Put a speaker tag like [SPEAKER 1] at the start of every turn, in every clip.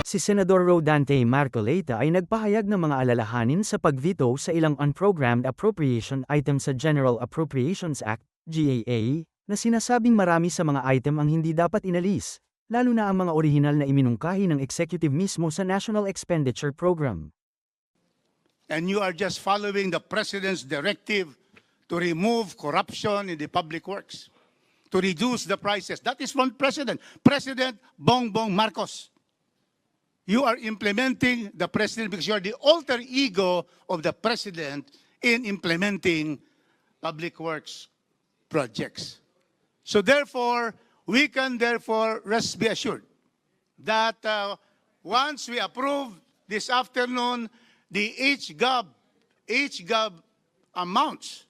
[SPEAKER 1] Si Senador Rodante Marcoleta ay nagpahayag ng mga alalahanin sa pag-veto sa ilang unprogrammed appropriation item sa General Appropriations Act, GAA, na sinasabing marami sa mga item ang hindi dapat inalis, lalo na ang mga orihinal na iminungkahi ng executive mismo sa National Expenditure Program.
[SPEAKER 2] And you are just following the President's directive to remove corruption in the public works, to reduce the prices. That is from President Bongbong Marcos. You are implementing the President because you are the alter ego of the President in implementing public works projects. So therefore, we can rest be assured that once we approve this afternoon the HGAB amounts,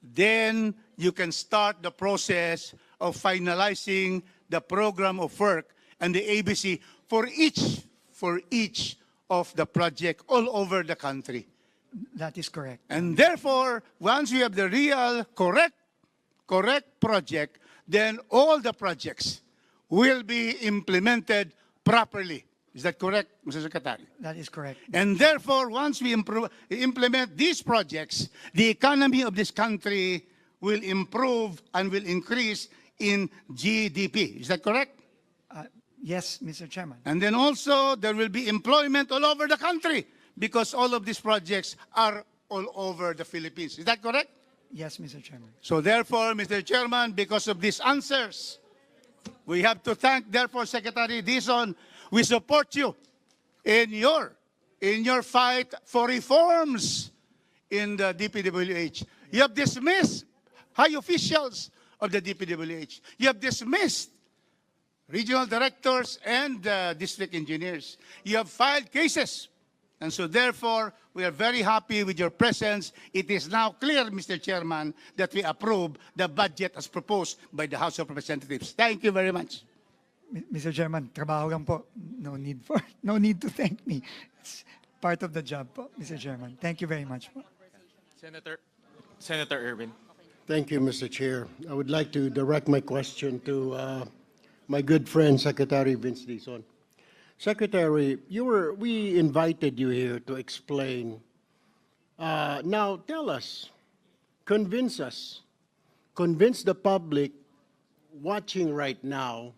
[SPEAKER 2] then you can start the process of finalizing the program of work and the ABC for each of the project all over the country.
[SPEAKER 3] That is correct.
[SPEAKER 2] And therefore, once we have the real correct project, then all the projects will be implemented properly. Is that correct, Mr. Secretary?
[SPEAKER 3] That is correct.
[SPEAKER 2] And therefore, once we implement these projects, the economy of this country will improve and will increase in GDP. Is that correct?
[SPEAKER 3] Yes, Mr. Chairman.
[SPEAKER 2] And then also, there will be employment all over the country because all of these projects are all over the Philippines. Is that correct?
[SPEAKER 3] Yes, Mr. Chairman.
[SPEAKER 2] So therefore, Mr. Chairman, because of these answers, we have to thank, therefore, Secretary Dizon. We support you in your fight for reforms in the DPWH. You have dismissed high officials of the DPWH. You have dismissed regional directors and district engineers. You have filed cases. And so therefore, we are very happy with your presence. It is now clear, Mr. Chairman, that we approve the budget as proposed by the House of Representatives. Thank you very much.
[SPEAKER 3] Mr. Chairman, trabaho lang po. No need to thank me. It's part of the job po, Mr. Chairman. Thank you very much po.
[SPEAKER 4] Senator Erwin.
[SPEAKER 5] Thank you, Mr. Chair. I would like to direct my question to my good friend, Secretary Vince Dizon. Secretary, we invited you here to explain. Now, tell us, convince the public watching right now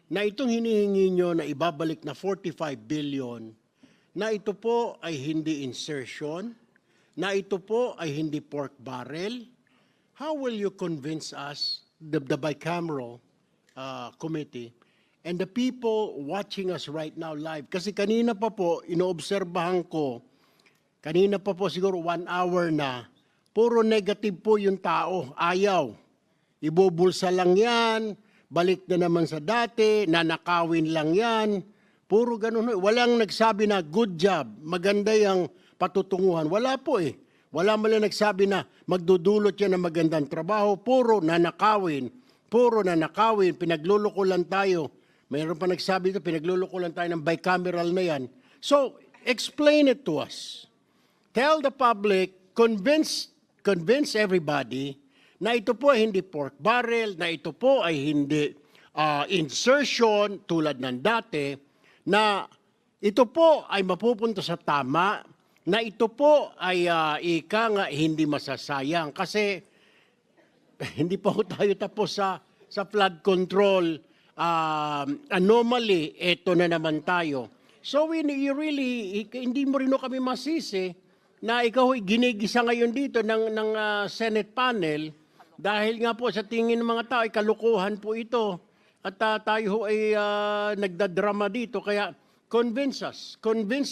[SPEAKER 5] na itong hinihingi nyo na ibabalik na 45 billion, na ito po ay hindi insertion, na ito po ay hindi pork barrel. How will you convince us, the bicameral committee, and the people watching us right now live? Kasi kanina pa po, inoobserbahan ko, kanina pa po siguro 1 hour na, puro negative po yung tao, ayaw. Ibubulsa lang yan, balik na naman sa dati, nanakawin lang yan, puro ganun. Walang nagsabi na good job, maganda yung patutunguhan. Wala po eh. Wala man lang nagsabi na magdudulot yan ng magandang trabaho, puro nanakawin, pinagluloko lang tayo. Mayroon pa nagsabi ito, pinagluloko lang tayo ng bicameral na yan. So, explain it to us. Tell the public, convince everybody na ito po ay hindi pork barrel, na ito po ay hindi insertion tulad ng dati, na ito po ay mapupunta sa tama, na ito po ay hindi masasayang. Kasi hindi pa po tayo tapos sa flood control anomaly, ito na naman tayo. So you really, hindi mo rin kami masisi na ikaw ay ginigisa ngayon dito ng Senate panel dahil nga po sa tingin ng mga tao ay kalukuhan po ito at tayo ay nagdadrama dito. Kaya convince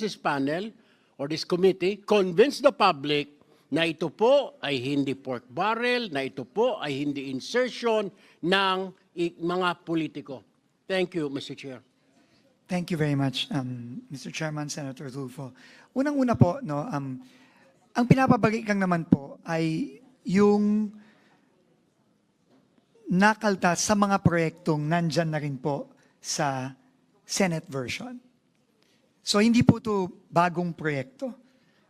[SPEAKER 5] this panel or this committee, convince the public na ito po ay hindi pork barrel, na ito po ay hindi insertion ng mga politiko. Thank you, Mr. Chair.
[SPEAKER 3] Thank you very much, Mr. Chairman, Senator Tulfo. Unang-una po, ang pinapabalik lang naman po ay yung nakaltas sa mga proyektong nandyan na rin po sa Senate version. So hindi po ito bagong proyekto.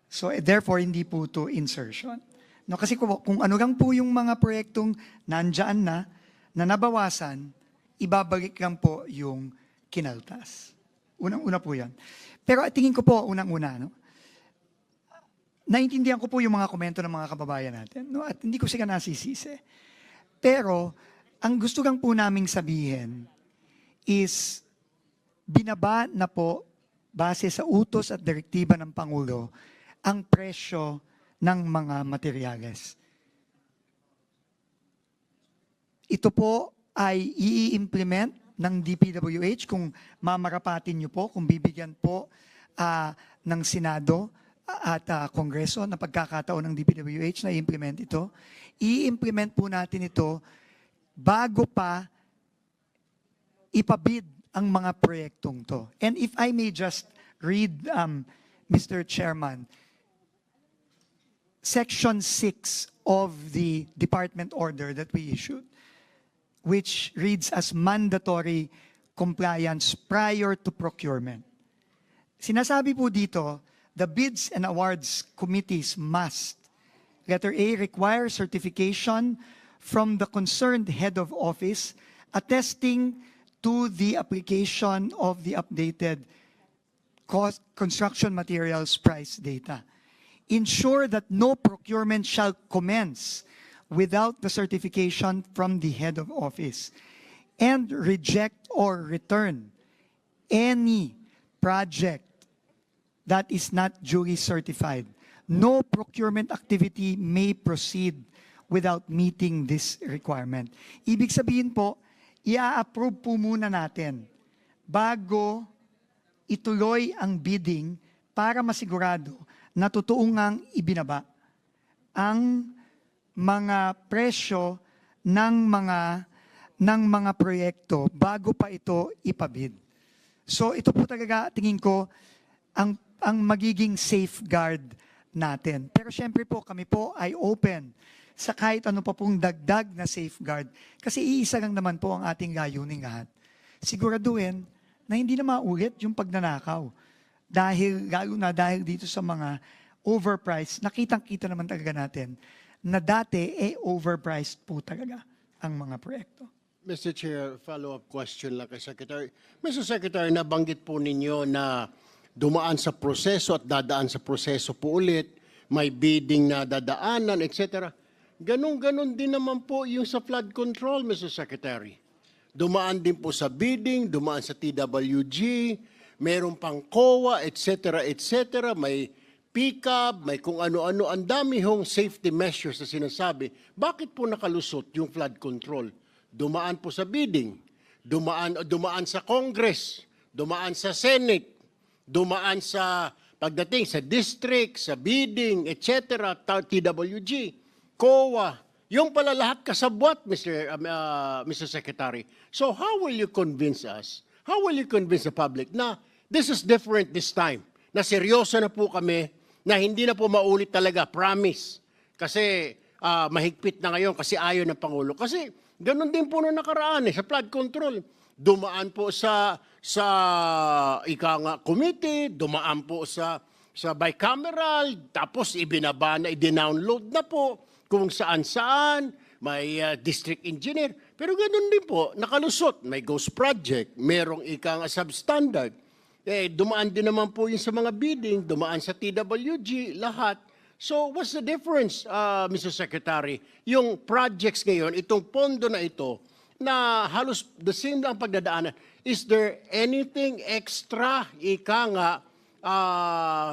[SPEAKER 3] So therefore, hindi po ito insertion. No, kasi kung ano lang po yung mga proyektong nandyan na nabawasan, ibabalik lang po yung kinaltas. Unang-una po yan. Pero tingin ko po, unang-una, no? Naintindihan ko po yung mga komento ng mga kababayan natin, no? At hindi ko sila nasisisi. Pero, ang gusto lang po naming sabihin is, binaba na po, base sa utos at direktiba ng Pangulo, ang presyo ng mga materyales. Ito po ay i-implement ng DPWH kung mamarapatin niyo po, kung bibigyan po ng Senado at Kongreso na pagkakataon ng DPWH na i-implement ito. I-implement po natin ito bago pa ipabid ang mga proyektong to. And if I may just read, Mr. Chairman, Section 6 of the department order that we issued, which reads as mandatory compliance prior to procurement. Sinasabi po dito, the bids and awards committees must, letter A, require certification from the concerned head of office attesting to the application of the updated construction materials price data. Ensure that no procurement shall commence without the certification from the head of office, and reject or return any project that is not duly certified. No procurement activity may proceed without meeting this requirement. Ibig sabihin po, i-approve po muna natin bago ituloy ang bidding para masigurado na totoo ngang ibinaba ang mga presyo ng mga proyekto bago pa ito ipabid. So ito po talaga tingin ko ang magiging safeguard natin. Pero syempre po kami po ay open sa kahit ano pa pong dagdag na safeguard kasi iisa lang naman po ang ating layunin lahat. Siguraduhin na hindi na maulit yung pagnanakaw. Lalo na dahil dito sa mga overpriced, nakitang-kita naman talaga natin na dati overpriced po talaga ang mga proyekto.
[SPEAKER 5] Mr. Chair, follow-up question lang kay Secretary. Mr. Secretary, nabanggit po ninyo na dumaan sa proseso at dadaan sa proseso po ulit, may bidding na dadaanan, etc. Ganon-ganon din naman po yung sa flood control, Mr. Secretary. Dumaan din po sa bidding, dumaan sa TWG, meron pang COA, etc., etc., may PCAB, may kung ano-ano, ang dami hong safety measures na sinasabi. Bakit po nakalusot yung flood control? Dumaan po sa bidding, dumaan sa Congress, dumaan sa Senate, dumaan sa pagdating sa district, sa bidding, etc., TWG, COA, yung pala lahat kasabwat, Mr. Secretary. So how will you convince us, how will you convince the public na this is different this time, na seryoso na po kami, na hindi na po maulit talaga, promise. Kasi mahigpit na ngayon kasi ayaw ng Pangulo. Kasi ganun din po na nakaraan sa flood control. Dumaan po sa committee, dumaan po sa bicameral, tapos ibinaba na, i-download na po kung saan-saan, may district engineer. Pero ganun din po, nakalusot. May ghost project, merong substandard. Dumaan din naman po yung sa mga bidding, dumaan sa TWG, lahat. So what's the difference, Mr. Secretary? Yung projects ngayon, itong pondo na ito, na halos the same lang pagdadaanan, is there anything extra,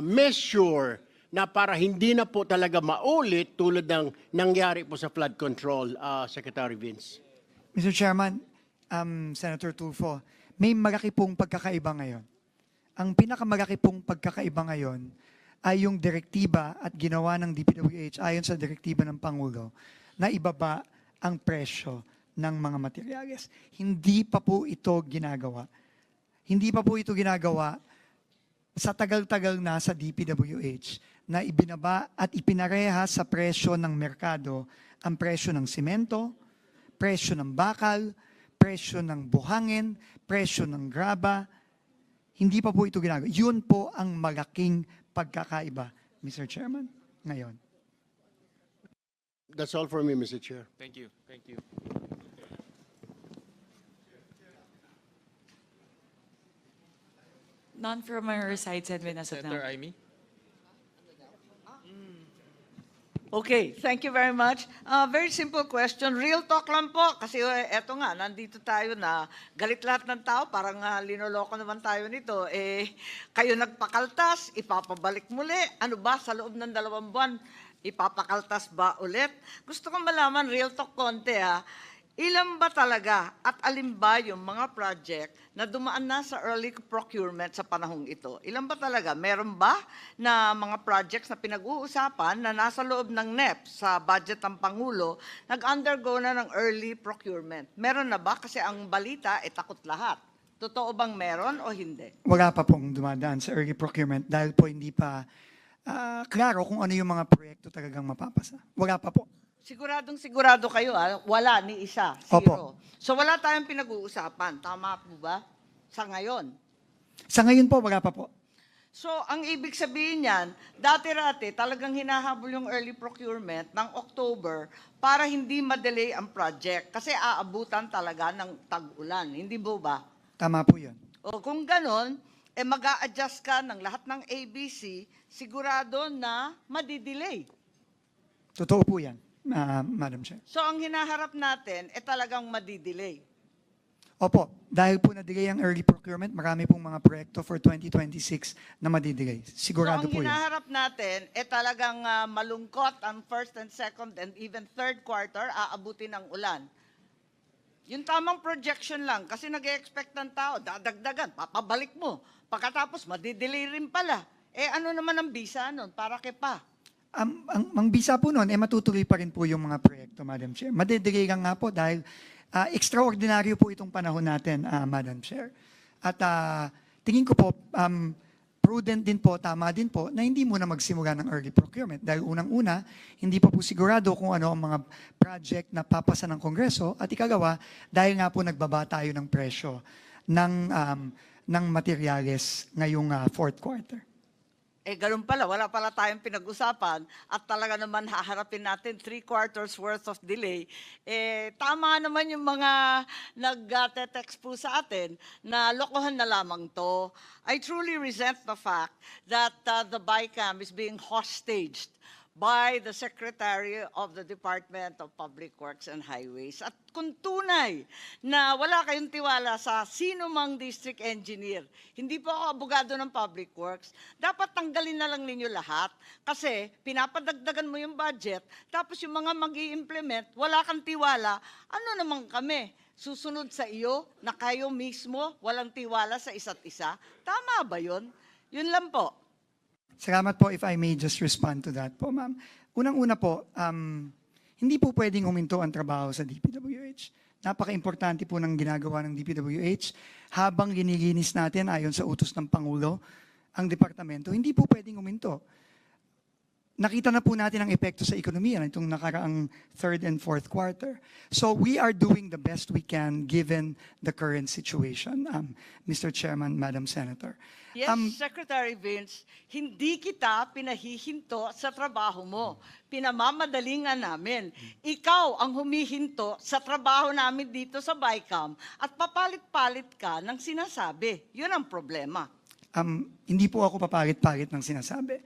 [SPEAKER 5] measure na para hindi na po talaga maulit tulad ng nangyari po sa flood control, Secretary Vince?
[SPEAKER 3] Mr. Chairman, Senator Tulfo, may malaki pong pagkakaiba ngayon. Ang pinakamalaki pong pagkakaiba ngayon ay yung direktiba at ginawa ng DPWH ayon sa direktiba ng Pangulo na ibaba ang presyo ng mga materyales. Hindi pa po ito ginagawa. Hindi pa po ito ginagawa sa tagal-tagal na sa DPWH na ibinaba at ipinareha sa presyo ng merkado ang presyo ng simento, presyo ng bakal, presyo ng buhangin, presyo ng graba. Hindi pa po ito ginagawa. Yun po ang malaking pagkakaiba, Mr. Chairman, ngayon.
[SPEAKER 5] That's all for me, Mr. Chair.
[SPEAKER 4] Thank you. Thank you.
[SPEAKER 6] None from our side, Senwin, as of now.
[SPEAKER 4] Senator Amy?
[SPEAKER 7] Okay, thank you very much. Very simple question. Real talk lang po. Kasi eto nga, nandito tayo na galit lahat ng tao. Parang linoloko naman tayo nito. Kayo nagpakaltas, ipapabalik muli. Ano ba, sa loob ng 2 buwan, ipapakaltas ba ulit? Gusto kong malaman, real talk konti ilan ba talaga at alin ba yung mga project na dumaan na sa early procurement sa panahong ito? Ilan ba talaga? Meron ba na mga projects na pinag-uusapan na nasa loob ng NEP sa budget ng Pangulo, nag-undergo na ng early procurement? Meron na ba? Kasi ang balita, takot lahat. Totoo bang meron o hindi?
[SPEAKER 3] Wala pa pong dumadaan sa early procurement dahil po hindi pa klaro kung ano yung mga proyekto talagang mapapasa. Wala pa po.
[SPEAKER 7] Siguradong sigurado kayo, wala ni isa,
[SPEAKER 3] Opo.
[SPEAKER 7] 0. So wala tayong pinag-uusapan, tama po ba? Sa ngayon.
[SPEAKER 3] Sa ngayon po, wala pa po.
[SPEAKER 7] So ang ibig sabihin niyan, dati-rati talagang hinahabol yung early procurement ng October para hindi ma-delay ang project kasi aabutan talaga ng tag-ulan, hindi po ba?
[SPEAKER 3] Tama po yun.
[SPEAKER 7] O kung ganon, mag-a-adjust ka ng lahat ng ABC, sigurado na madidelay.
[SPEAKER 3] Totoo po yan, Madam Chair.
[SPEAKER 7] So ang hinaharap natin, talagang madidelay.
[SPEAKER 3] Opo, dahil po na-delay ang early procurement, marami pong mga proyekto for 2026 na madidelay. Sigurado
[SPEAKER 7] So ang
[SPEAKER 3] po yan.
[SPEAKER 7] hinaharap natin, talagang malungkot ang first and second and even third quarter, aabutin ng ulan. Yung tamang projection lang, kasi nag-expect ng tao, dadagdagan, papabalik mo. Pagkatapos, madidelay rin pala. Ano naman ang bisa nun? Para kay pa?
[SPEAKER 3] Ang bisa po noon, matutuloy pa rin po yung mga proyekto, Madam Chair. Madedelay lang nga po dahil extraordinaryo po itong panahon natin, Madam Chair. At tingin ko po, prudent din po, tama din po, na hindi muna magsimula ng early procurement. Dahil unang-una, hindi pa po sigurado kung ano ang mga project na papasa ng Kongreso. At ikalawa, dahil nga po nagbaba tayo ng presyo ng materyales ngayong fourth quarter.
[SPEAKER 7] Ganun pala, wala pala tayong pinag-usapan at talaga naman haharapin natin 3 quarters worth of delay. Tama naman yung mga nag-text po sa atin na lokohan na lamang to. I truly resent the fact that the BICAM is being hostaged by the Secretary of the Department of Public Works and Highways. At kung tunay na wala kayong tiwala sa sino mang district engineer, hindi po ako abogado ng Public Works, dapat tanggalin na lang ninyo lahat kasi pinapadagdagan mo yung budget, tapos yung mga mag-i-implement, wala kang tiwala, ano naman kami? Susunod sa iyo na kayo mismo walang tiwala sa isa't isa? Tama ba yun? Yun lang po.
[SPEAKER 3] Salamat po if I may just respond to that po, ma'am. Unang-una po, hindi po pwedeng huminto ang trabaho sa DPWH. Napaka-importante po ng ginagawa ng DPWH. Habang linilinis natin ayon sa utos ng Pangulo ang departamento, hindi po pwedeng huminto. Nakita na po natin ang epekto sa ekonomiya nitong nakaraang third and fourth quarter. So we are doing the best we can given the current situation, Mr. Chairman, Madam Senator.
[SPEAKER 7] Yes, Secretary Vince, hindi kita pinahihinto sa trabaho mo. Pinamamadalingan namin. Ikaw ang humihinto sa trabaho namin dito sa BICAM at papalit-palit ka ng sinasabi. Yun ang problema.
[SPEAKER 3] Hindi po ako papalit-palit ng sinasabi,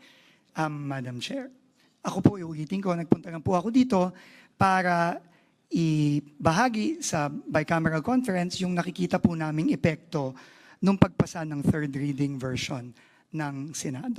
[SPEAKER 3] Madam Chair. Ako po, iulitin ko, nagpunta lang po ako dito para ibahagi sa bicameral conference yung nakikita po naming epekto nung pagpasa ng third reading version ng Senado.